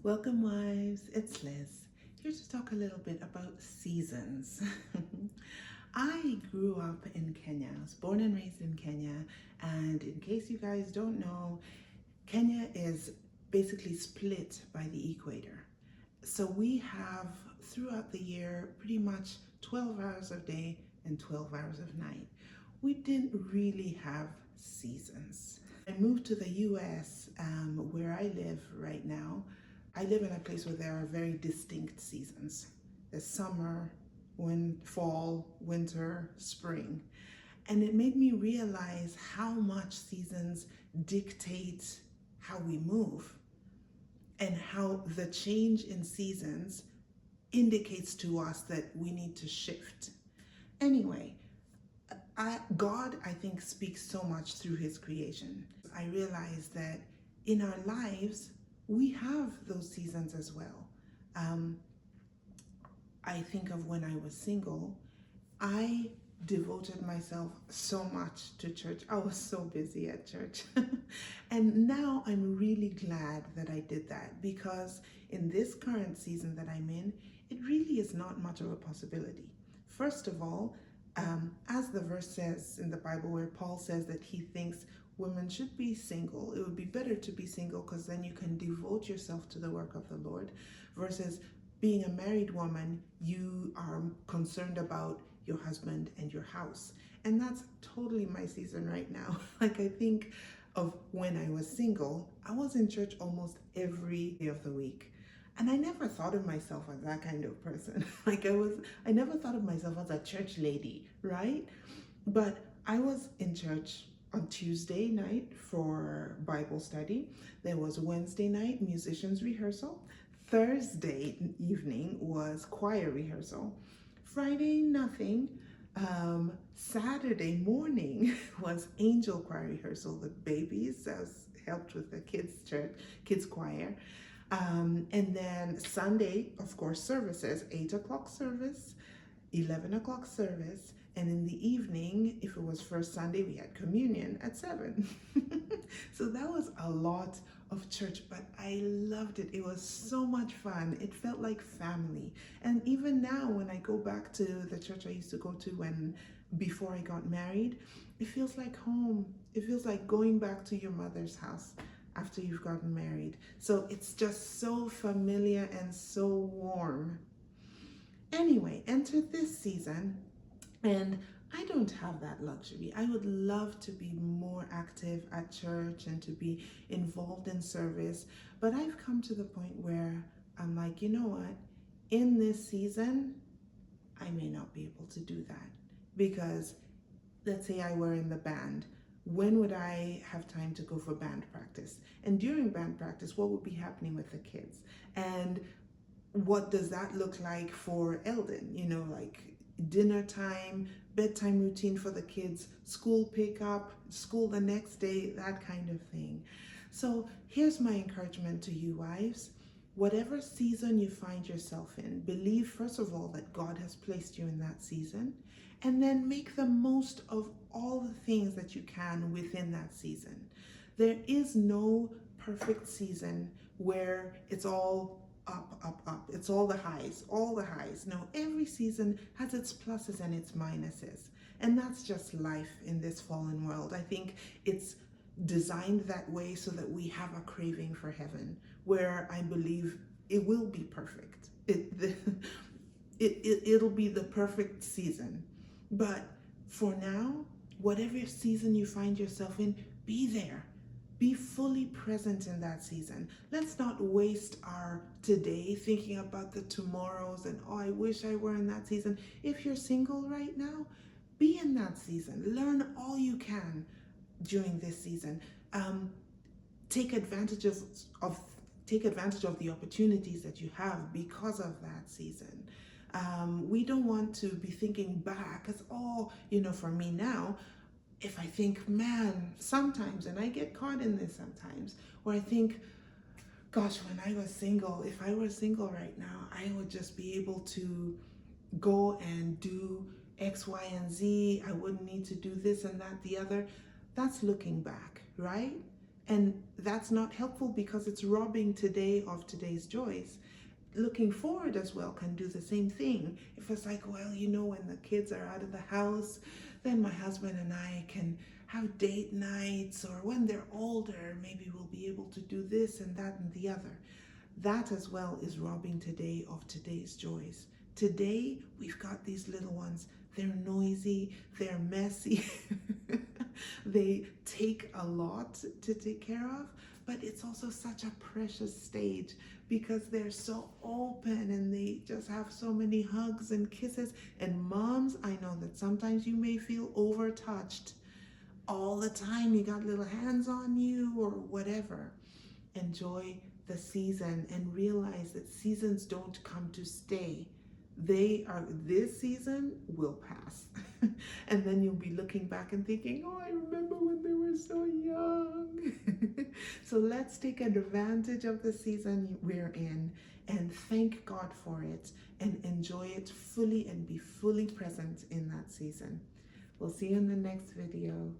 Welcome, wives. It's Liz, here to talk a little bit about seasons. I grew up in Kenya. I was born and raised in Kenya. And in case you guys don't know, Kenya is basically split by the equator. So we have throughout the year pretty much 12 hours of day and 12 hours of night. We didn't really have seasons. I moved to the US, where I live right now. I live in a place where there are very distinct seasons. There's summer, fall, winter, spring. And it made me realize how much seasons dictate how we move and how the change in seasons indicates to us that we need to shift. Anyway, God, I think, speaks so much through his creation. I realize that in our lives, we have those seasons as well. I think of when I was single, I devoted myself so much to church. I was so busy at church. And now I'm really glad that I did that, because in this current season that I'm in, it really is not much of a possibility. First of all, as the verse says in the Bible, where Paul says that he thinks women should be single, it would be better to be single because then you can devote yourself to the work of the Lord, versus being a married woman, you are concerned about your husband and your house. And that's totally my season right now. Like, I think of when I was single, I was in church almost every day of the week. And I never thought of myself as that kind of person. I never thought of myself as a church lady, right? But I was in church on Tuesday night for Bible study. There was Wednesday night musicians rehearsal. Thursday evening was choir rehearsal. Friday, nothing. Saturday morning was angel choir rehearsal with babies. I was helped with the kids choir. And then Sunday, of course, services, 8 o'clock service, 11 o'clock service. And in the evening, if it was first Sunday, we had communion at 7. So that was a lot of church, but I loved it. It was so much fun. It felt like family. And even now, when I go back to the church I used to go to before I got married, it feels like home. It feels like going back to your mother's house after you've gotten married. So it's just so familiar and so warm. Anyway, enter this season, and I don't have that luxury. I would love to be more active at church and to be involved in service, but I've come to the point where I'm like, you know what? In this season, I may not be able to do that, because let's say I were in the band. When would I have time to go for band practice? And during band practice, what would be happening with the kids? And what does that look like for Eldon? Like dinner time, bedtime routine for the kids, school pickup, school the next day, that kind of thing. So here's my encouragement to you wives. Whatever season you find yourself in, believe first of all that God has placed you in that season, and then make the most of all the things that you can within that season. There is no perfect season where it's all up, up, up. It's all the highs, all the highs. No, every season has its pluses and its minuses. And that's just life in this fallen world. I think it's designed that way so that we have a craving for heaven, where I believe it will be perfect. It'll be the perfect season. But for now, whatever season you find yourself in, be there. Be fully present in that season. Let's not waste our today thinking about the tomorrows and, oh, I wish I were in that season. If you're single right now, be in that season. Learn all you can during this season. Take advantage of the opportunities that you have because of that season. We don't want to be thinking back as, for me now, if I think, man, sometimes, and I get caught in this sometimes, where I think, gosh, when I was single, if I were single right now, I would just be able to go and do X, Y, and Z. I wouldn't need to do this and that, the other. That's looking back, right? And that's not helpful because it's robbing today of today's joys. Looking forward as well can do the same thing. If it's like, well, when the kids are out of the house, then my husband and I can have date nights, or when they're older, maybe we'll be able to do this and that and the other. That as well is robbing today of today's joys. Today, we've got these little ones. They're noisy, they're messy, they take a lot to take care of, but it's also such a precious stage because they're so open and they just have so many hugs and kisses. And moms, I know that sometimes you may feel overtouched all the time. You got little hands on you or whatever. Enjoy the season and realize that seasons don't come to stay. This season will pass. And then you'll be looking back and thinking, oh, I remember when they were so young. So let's take advantage of the season we're in and thank God for it and enjoy it fully and be fully present in that season. We'll see you in the next video.